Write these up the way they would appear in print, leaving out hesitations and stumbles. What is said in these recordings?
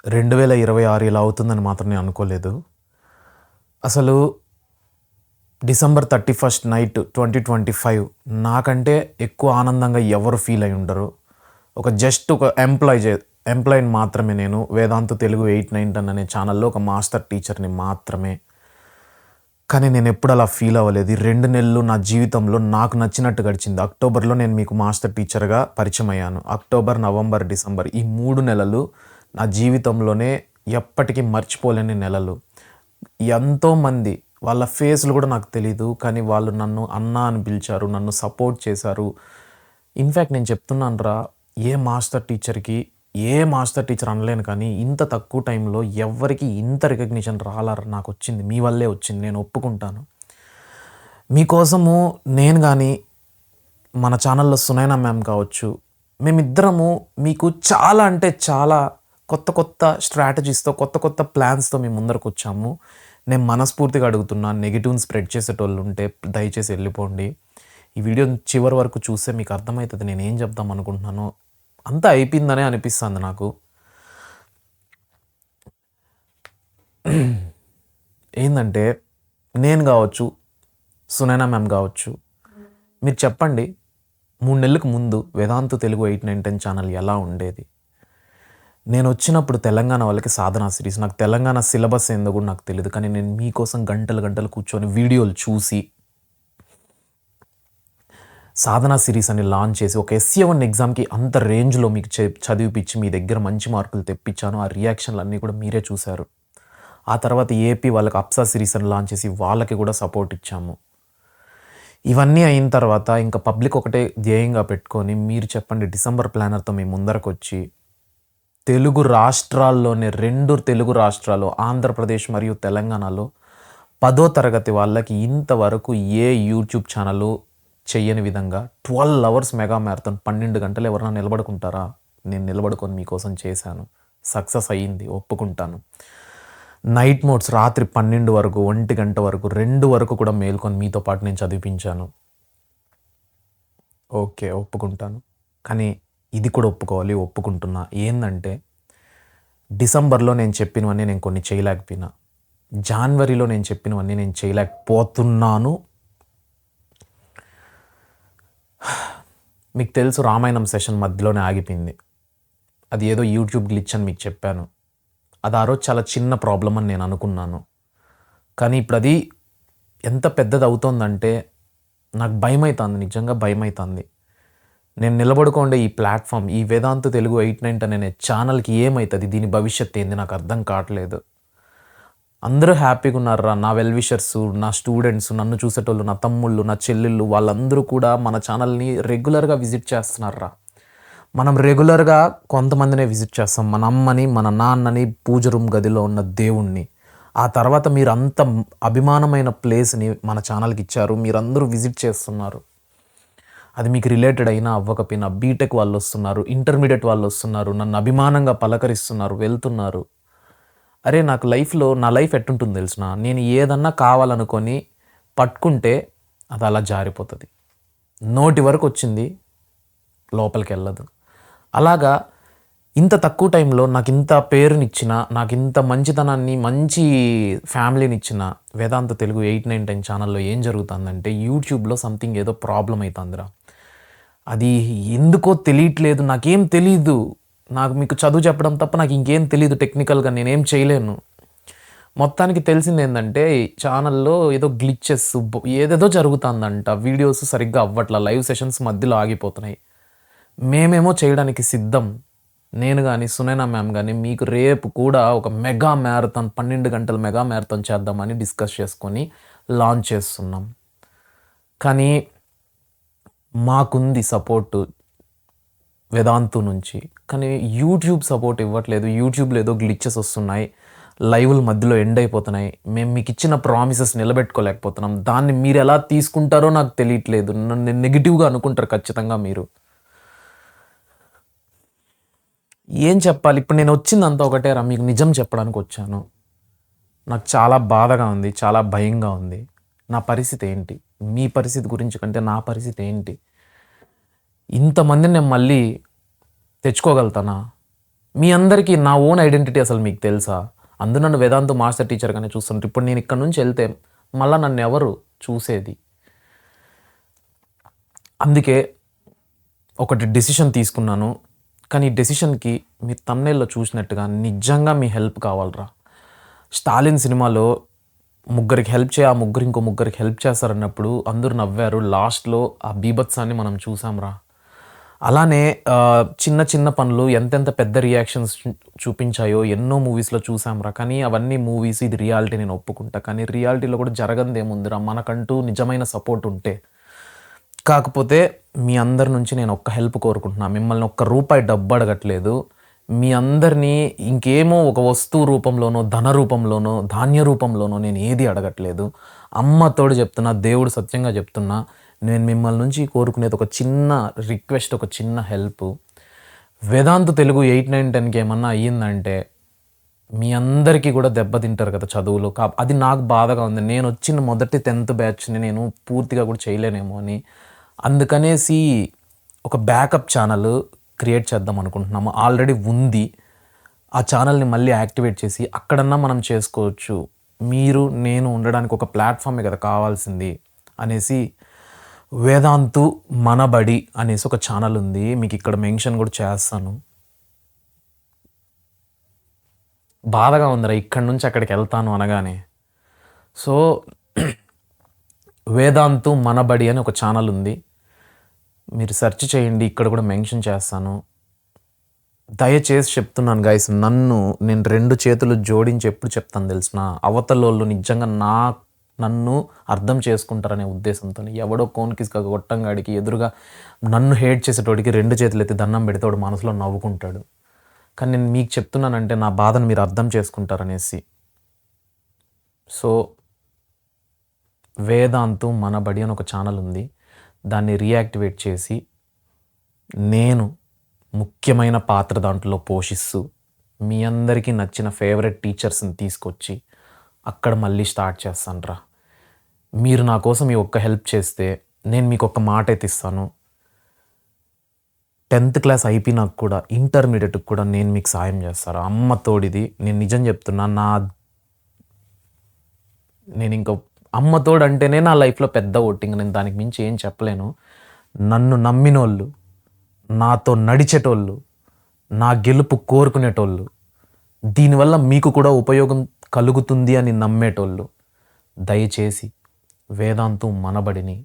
2026 ఇలా అవుతుందని మాత్రం నేను అనుకోలేదు. అసలు డిసెంబర్ 31 నైట్ 2025 నాకంటే ఎక్కువ ఆనందంగా ఎవరు ఫీల్ అయ్యి ఉండరు. జస్ట్ ఒక ఎంప్లాయిని మాత్రమే నేను. వేదాంతు తెలుగు 8, 9, 10 అనే ఛానల్‌లో ఒక మాస్టర్ టీచర్‌ని మాత్రమే. కానీ నేనెప్పుడు అలా ఫీల్ అవ్వలేదు. ఈ 2 నెలలు నా జీవితంలో నాకు నచ్చినట్టు గడిచింది. అక్టోబర్‌లో నేను మీకు మాస్టర్ టీచర్‌గా పరిచయం అయ్యాను. అక్టోబర్, నవంబర్, డిసెంబర్ ఈ 3 నెలలు నా జీవితంలోనే ఎప్పటికీ మర్చిపోలేని నెలలు. ఎంతోమంది వాళ్ళ ఫేస్‌లు కూడా నాకు తెలీదు. కానీ వాళ్ళు నన్ను అన్నా అని పిలిచారు. నన్ను సపోర్ట్ చేశారు. ఇన్‌ఫాక్ట్ నేను చెప్తున్నానురా, ఏ మాస్టర్ టీచర్ అనలేను కానీ ఇంత తక్కువ టైంలో ఎవ్వరికీ ఇంత రికగ్నిషన్ రాలారా, నాకొచ్చింది. మీ వల్లే వచ్చింది. నేను ఒప్పుకుంటాను. మీకోసము నేను గానీ, మన ఛానల్‌లో సునైనా మ్యామ్ కావచ్చు, మేమిద్దరము మీకు చాలా అంటే చాలా కొత్త స్ట్రాటజీస్‌తో, కొత్త ప్లాన్స్‌తో మీ ముందరకొచ్చాము. నేను మనస్ఫూర్తిగా అడుగుతున్నా, నెగెటివ్‌ని స్ప్రెడ్ చేసేటోళ్ళుంటే దయచేసి ఎళ్ళిపోండి. ఈ వీడియో చివరి వరకు చూస్తే మీకు అర్థమైతది నేనేం చెప్దాం అనుకుంటున్నానో. అంతా అయిపోయిందనే అనిపిస్తుంది నాకు. ఏందంటే నేను కావచ్చు, సునైనా మ్యామ్ కావచ్చు, మీరు చెప్పండి 3 నెలలకు ముందు వేదాంతు తెలుగు 8, 9, 10 ఛానల్ ఎలా ఉండేది? నేనొచ్చినప్పుడు తెలంగాణ వాళ్ళకి సాధనా సిరీస్. నాకు తెలంగాణ సిలబస్ ఏందో కూడా నాకు తెలీదు. కానీ నేను మీకోసం గంటలు కూర్చొని వీడియోలు చూసి సాధనా సిరీస్ అని లాంచ్ చేసి ఒక SC1 ఎగ్జామ్‌కి అంత రేంజ్‌లో మీకు చదివిపిచ్చి మీ దగ్గర మంచి మార్కులు తెప్పించాను. ఆ రియాక్షన్‌లన్నీ కూడా మీరే చూశారు. ఆ తర్వాత ఏపీ వాళ్ళకి అప్సా సిరీస్ అని లాంచ్ చేసి వాళ్ళకి కూడా సపోర్ట్ ఇచ్చాము. ఇవన్నీ అయిన తర్వాత ఇంకా పబ్లిక్ ఒకటే ధ్యేయంగా పెట్టుకొని మీరు చెప్పండి, డిసెంబర్ ప్లానర్‌తో మీ ముందరకొచ్చి తెలుగు రాష్ట్రాల్లోనే 2 తెలుగు రాష్ట్రాలు ఆంధ్రప్రదేశ్ మరియు తెలంగాణలో 10వ తరగతి వాళ్ళకి ఇంతవరకు ఏ యూట్యూబ్ ఛానలు చెయ్యని విధంగా 12 అవర్స్ మెగా మ్యారథాన్ 12 గంటలు ఎవరైనా నిలబడుకుంటారా? నేను నిలబడుకొని మీకోసం చేశాను. సక్సెస్ అయ్యింది, ఒప్పుకుంటాను. నైట్ మోడ్స్ రాత్రి 12 వరకు, 1 గంట వరకు, 2 వరకు కూడా మేల్కొని మీతో పాటు నేను చదివిపించాను. ఓకే, ఒప్పుకుంటాను. కానీ ఇది కూడా ఒప్పుకుంటున్నా. ఏందంటే డిసెంబర్‌లో నేను చెప్పినవన్నీ నేను కొన్ని చేయలేకపోయినా. జాన్వరిలో నేను చెప్పినవన్నీ నేను చేయలేకపోతున్నాను. మీకు తెలుసు, రామాయణం సెషన్ మధ్యలోనే ఆగిపోయింది. అది ఏదో యూట్యూబ్ గ్లిచ్ అని మీకు చెప్పాను. అది ఆ రోజు చాలా చిన్న ప్రాబ్లమ్ అని నేను అనుకున్నాను. కానీ ఇప్పుడు అది ఎంత పెద్దదవుతోందంటే నాకు భయమైతాంది. నిజంగా భయమైతాంది. నేను నిలబడుకోండే ఈ ప్లాట్‌ఫామ్, ఈ వేదాంతు తెలుగు 8, 9, 10 అనే ఛానల్‌కి ఏమైతది? దీని భవిష్యత్తు ఏంది? నాకు అర్థం కావట్లేదు. అందరూ హ్యాపీగా ఉన్నారురా. నా వెల్ విషర్సు, నా స్టూడెంట్స్, నన్ను చూసేటోళ్ళు, నా తమ్ముళ్ళు, నా చెల్లెళ్ళు వాళ్ళందరూ కూడా మన ఛానల్‌ని రెగ్యులర్‌గా విజిట్ చేస్తున్నారురా. మనం రెగ్యులర్‌గా కొంతమందినే విజిట్ చేస్తాం. మన అమ్మని, మన నాన్నని, పూజ రూమ్ గదిలో ఉన్న దేవుణ్ణి. ఆ తర్వాత మీరంత అభిమానమైన ప్లేస్‌ని మన ఛానల్‌కి ఇచ్చారు. మీరందరూ విజిట్ చేస్తున్నారు. అది మీకు రిలేటెడ్ అయినా అవ్వకపోయినా బీటెక్ వాళ్ళొస్తున్నారు, ఇంటర్మీడియేట్ వాళ్ళొస్తున్నారు, నన్ను అభిమానంగా పలకరిస్తున్నారు, వెళ్తున్నారు. అరే, నాకు లైఫ్‌లో నా లైఫ్ ఎట్టుంటుందో తెలుసునా? నేను ఏదన్నా కావాలనుకొని పట్టుకుంటే అది అలా జారిపోతది. నోటి వరకొచ్చింది, లోపలికెళ్ళదు. అలాగా ఇంత తక్కువ టైంలో నాకింత పేరునిచ్చిన, నాకింత మంచితనాన్ని, మంచి ఫ్యామిలీనిచ్చిన వేదాంత తెలుగు 8, 9, 10 ఛానల్‌లో ఏం జరుగుతుందంటే యూట్యూబ్‌లో సంథింగ్ ఏదో ప్రాబ్లమ్ అయితాందిరా. అది ఎందుకో తెలియట్లేదు. నాకేం తెలీదు. నాకు మీకు చదువు చెప్పడం తప్ప నాకు ఇంకేం తెలీదు. టెక్నికల్‌గా నేనేం చేయలేను. మొత్తానికి తెలిసిందేందంటే ఛానల్‌లో ఏదో గ్లిచెస్ ఏదేదో జరుగుతుందంట. వీడియోస్ సరిగ్గా అవ్వట్ల. లైవ్ సెషన్స్ మధ్యలో ఆగిపోతున్నాయి. మేమేమో చేయడానికి సిద్ధం. నేను గాని, సునైనా మ్యామ్ గాని మీకు రేపు కూడా ఒక మెగా మ్యారథాన్ 12 గంటల మెగా మ్యారథాన్ చేద్దామని డిస్కస్ చేసుకొని లాంచ్ చేస్తున్నాం. కానీ మాకుంది సపోర్టు వేదాంతు నుంచి. కానీ యూట్యూబ్ సపోర్ట్ ఇవ్వట్లేదు. యూట్యూబ్‌లో ఏదో గ్లిచెస్ వస్తున్నాయి. లైవ్‌లు మధ్యలో ఎండ్ అయిపోతున్నాయి. మేము మీకిచ్చిన ప్రామిసెస్ నిలబెట్టుకోలేకపోతున్నాం. దాన్ని మీరెలా తీసుకుంటారో నాకు తెలియట్లేదు. నన్ను నెగెటివ్‌గా అనుకుంటారు ఖచ్చితంగా మీరు. ఏం చెప్పాలి? ఇప్పుడు నేనొచ్చిందంతా ఒకటేరా, మీకు నిజం చెప్పడానికొచ్చాను. నాకు చాలా బాధగా ఉంది. చాలా భయంగా ఉంది. నా పరిస్థితి ఏంటి? మీ పరిస్థితి గురించి కంటే నా పరిస్థితి ఏంటి? ఇంతమందిని నేను మళ్ళీ తెచ్చుకోగలుగుతానా? మీ అందరికీ నా ఓన్ ఐడెంటిటీ అసలు మీకు తెలుసా? అందరూ నన్ను వేదాంతు మాస్టర్ టీచర్‌గానే చూస్తుంటారు. ఇప్పుడు నేను ఇక్కడి నుంచి ఎళ్తే మళ్ళా నన్నెవరు చూసేది? అందుకే ఒకటి డెసిషన్ తీసుకున్నాను. కానీ ఈ డెసిషన్‌కి మీరు థంబ్‌నెయిల్‌లో చూసినట్టుగా నిజంగా మీ హెల్ప్ కావాలిరా. 'స్టాలిన్' సినిమాలో ముగ్గురికి హెల్ప్ చేయి, ఆ ముగ్గురు ఇంకో ముగ్గురికి హెల్ప్ చేస్తారన్నప్పుడు అందరూ నవ్వారు. లాస్ట్‌లో ఆ బీభత్సాన్ని మనం చూసాంరా. అలానే చిన్న చిన్న పనులు ఎంతెంత పెద్ద రియాక్షన్స్ చూపించాయో ఎన్నో మూవీస్‌లో చూసాంరా. కానీ అవన్నీ మూవీస్, ఇది రియాలిటీ నేను ఒప్పుకుంటా. కానీ రియాలిటీలో కూడా జరగనిదేముందిరా మనకంటూ నిజమైన సపోర్ట్ ఉంటే. కాకపోతే మీ అందరి నుంచి నేను ఒక్క హెల్ప్ కోరుకుంటున్నా. మిమ్మల్ని ఒక్క రూపాయి డబ్బు అడగట్లేదు. మీ అందరినీ ఇంకేమో ఒక వస్తువు రూపంలోనో, ధన రూపంలోనో, ధాన్య రూపంలోనో నేను ఏది అడగట్లేదు. అమ్మ తోడు చెప్తున్నా, దేవుడు సత్యంగా చెప్తున్నా. నేను మిమ్మల్ని నుంచి కోరుకునేది ఒక చిన్న రిక్వెస్ట్, ఒక చిన్న హెల్ప్. వేదాంతు తెలుగు 8, 9, 10కి ఏమన్నా అయ్యిందంటే మీ అందరికీ కూడా దెబ్బతింటారు కదా చదువులో. అది నాకు బాధగా ఉంది. నేను వచ్చిన మొదటి 10th బ్యాచ్‌ని నేను పూర్తిగా కూడా చేయలేనేమో అని. అందుకనేసి ఒక బ్యాకప్ ఛానల్ క్రియేట్ చేద్దాం అనుకుంటున్నాము. ఆల్రెడీ ఉంది. ఆ ఛానల్‌ని మళ్ళీ యాక్టివేట్ చేసి అక్కడన్నా మనం చేసుకోవచ్చు. మీరు, నేను ఉండడానికి ఒక ప్లాట్‌ఫామే కదా కావాల్సింది అనేసి వేదాంతు మనబడి అనేసి ఒక ఛానల్ ఉంది. మీకు ఇక్కడ మెన్షన్ కూడా చేస్తాను. బాధగా ఉందిరా ఇక్కడి నుంచి అక్కడికి వెళ్తాను అనగానే. సో వేదాంతు మనబడి అని ఒక ఛానల్ ఉంది. మీరు సెర్చ్ చేయండి. ఇక్కడ కూడా మెన్షన్ చేస్తాను. దయచేసి చెప్తున్నాను గైస్, నేను 2 చేతులు జోడించి ఎప్పుడు చెప్తాను తెలిసిన, అవతలోళ్ళు నిజంగా నన్ను అర్థం చేసుకుంటారనే ఉద్దేశంతోనే. ఎవడో కోన్కిస్గా గొట్టంగాడికి ఎదురుగా నన్ను హేట్ చేసేటోడికి 2 చేతులు ఎత్తి దండం పెడితే వాడు మనసులో నవ్వుకుంటాడు. కానీ నేను మీకు చెప్తున్నానంటే నా బాధను మీరు అర్థం చేసుకుంటారనేసి. సో వేదాంతు మనబడి అని ఒక ఛానల్ ఉంది. దాన్ని రీయాక్టివేట్ చేసి నేను ముఖ్యమైన పాత్ర దాంట్లో పోషిస్తూ మీ అందరికీ నచ్చిన ఫేవరెట్ టీచర్స్ని తీసుకొచ్చి అక్కడ మళ్ళీ స్టార్ట్ చేస్తానురా. మీరు నా కోసం ఈ ఒక్క హెల్ప్ చేస్తే నేను మీకు ఒక మాట అయితే ఇస్తాను. 10th క్లాస్ అయిపోయినాక కూడా ఇంటర్మీడియట్కి కూడా నేను మీకు సాయం చేస్తాను. అమ్మ తోడిది నేను నిజం చెప్తున్నా. నేను ఇంకా అమ్మ తోడు అంటేనే నా లైఫ్లో పెద్ద ఓటింగ్. నేను దానికి మించి ఏం చెప్పలేను. నన్ను నమ్మినోళ్ళు, నాతో నడిచేటోళ్ళు, నా గెలుపు కోరుకునేటోళ్ళు, దీనివల్ల మీకు కూడా ఉపయోగం కలుగుతుంది అని నమ్మేటోళ్ళు దయచేసి వేదాంతు మనబడిని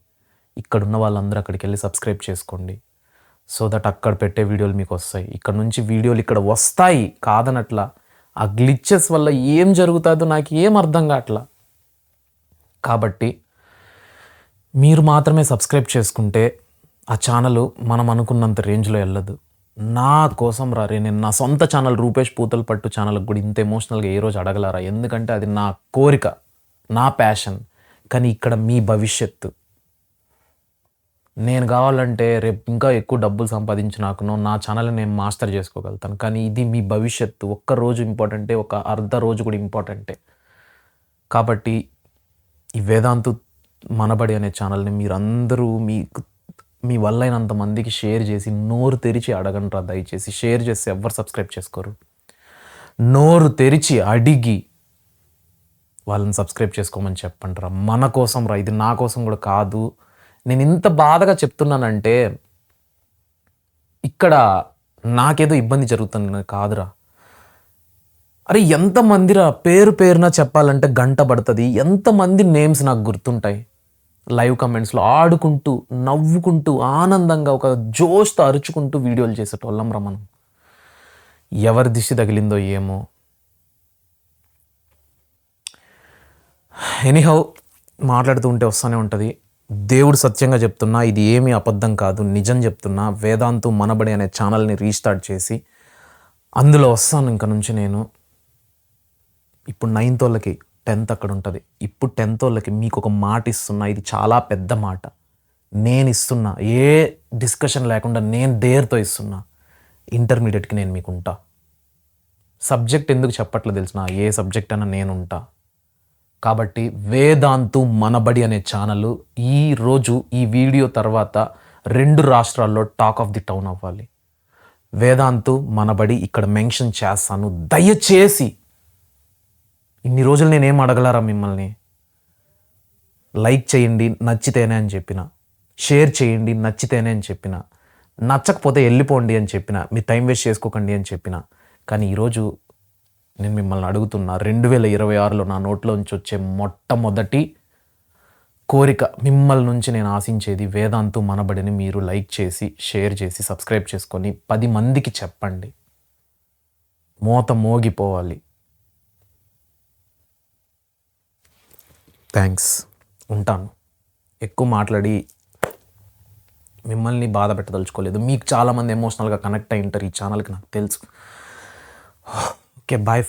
ఇక్కడున్న వాళ్ళందరూ అక్కడికి వెళ్ళి సబ్స్క్రైబ్ చేసుకోండి. సో దట్ అక్కడ పెట్టే వీడియోలు మీకు వస్తాయి. ఇక్కడ నుంచి వీడియోలు ఇక్కడ వస్తాయి కాదనట్లా. ఆ గ్లిచెస్ వల్ల ఏం జరుగుతుందో నాకు ఏం అర్థం కావట్లా. కాబట్టి మీరు మాత్రమే సబ్స్క్రైబ్ చేసుకుంటే ఆ ఛానల్ మనం అనుకున్నంత రేంజ్లో వెళ్ళదు. నా కోసం రే, నేను నా సొంత ఛానల్ రూపేష్ పూతల పట్టు ఛానల్కి కూడా ఇంత ఎమోషనల్గా ఏ రోజు అడగలారా. ఎందుకంటే అది నా కోరిక, నా ప్యాషన్. కానీ ఇక్కడ మీ భవిష్యత్తు. నేను కావాలంటే రేపు ఇంకా ఎక్కువ డబ్బులు సంపాదించినాకనో నా ఛానల్ని నేను మాస్టర్ చేసుకోగలుగుతాను. కానీ ఇది మీ భవిష్యత్తు. ఒక్క రోజు ఇంపార్టెంటే, ఒక అర్ధ రోజు కూడా ఇంపార్టెంటే. కాబట్టి ఈ వేదాంతు మనబడి అనే ఛానల్ని మీరందరూ మీ వల్ల అయినంత మందికి షేర్ చేసి నోరు తెరిచి అడగండి రా. దయచేసి షేర్ చేసి ఎవరు సబ్స్క్రైబ్ చేసుకోరు. నోరు తెరిచి అడిగి వాళ్ళని సబ్స్క్రైబ్ చేసుకోమని చెప్పండి రా. మన కోసం రా, ఇది నా కోసం కూడా కాదు. నేను ఇంత బాధగా చెప్తున్నానంటే ఇక్కడ నాకేదో ఇబ్బంది జరుగుతుంది కాదురా. అరే ఎంతమందిరా పేరున చెప్పాలంటే గంట పడుతుంది. ఎంతమంది నేమ్స్ నాకు గుర్తుంటాయి. లైవ్ కమెంట్స్లో ఆడుకుంటూ, నవ్వుకుంటూ, ఆనందంగా ఒక జోష్తో అరుచుకుంటూ వీడియోలు చేసేటోళ్ళం రా మనం. ఎవరి దిష్టి తగిలిందో ఏమో. ఎనీహౌ మాట్లాడుతూ ఉంటే వస్తూనే ఉంటుంది. దేవుడు సత్యంగా చెప్తున్నా, ఇది ఏమీ అబద్ధం కాదు, నిజం చెప్తున్నా. వేదాంతు మనబడి అనే ఛానల్ని రీస్టార్ట్ చేసి అందులో వస్తాను ఇంక నుంచి నేను. ఇప్పుడు 9th వాళ్ళకి 10th అక్కడ ఉంటుంది. ఇప్పుడు 10th వాళ్ళకి మీకు ఒక మాట ఇస్తున్నా. ఇది చాలా పెద్ద మాట. నేను ఇస్తున్నా, ఏ డిస్కషన్ లేకుండా నేను డేర్తో ఇస్తున్నా. ఇంటర్మీడియట్కి నేను మీకు ఉంటా. సబ్జెక్ట్ ఎందుకు చెప్పట్లేదు తెలిసిన, ఏ సబ్జెక్ట్ అయినా నేను ఉంటా. కాబట్టి వేదాంతు మనబడి అనే ఛానల్ ఈరోజు ఈ వీడియో తర్వాత 2 రాష్ట్రాల్లో టాక్ ఆఫ్ ది టౌన్ అవ్వాలి. వేదాంతు మనబడి ఇక్కడ మెన్షన్ చేస్తాను. దయచేసి ఇన్ని రోజులు నేనేం అడగలారా మిమ్మల్ని? లైక్ చేయండి నచ్చితేనే అని చెప్పిన, షేర్ చేయండి నచ్చితేనే అని చెప్పిన, నచ్చకపోతే వెళ్ళిపోండి అని చెప్పిన, మీ టైం వేస్ట్ చేసుకోకండి అని చెప్పిన. కానీ ఈరోజు నేను మిమ్మల్ని అడుగుతున్నా, 2026లో నా నోట్లోంచి వచ్చే మొట్టమొదటి కోరిక మిమ్మల్ని నుంచి నేను ఆశించేది, వేదాంతు మనబడిని మీరు లైక్ చేసి, షేర్ చేసి, సబ్స్క్రైబ్ చేసుకొని 10 మందికి చెప్పండి. మోత మోగిపోవాలి. థ్యాంక్స్. ఉంటాను. ఎక్కువ మాట్లాడి మిమ్మల్ని బాధ పెట్టదలుచుకోలేదు. మీకు చాలామంది ఎమోషనల్గా కనెక్ట్ అయి ఉంటారు ఈ ఛానల్కి, నాకు తెలుసు. Okay, bye.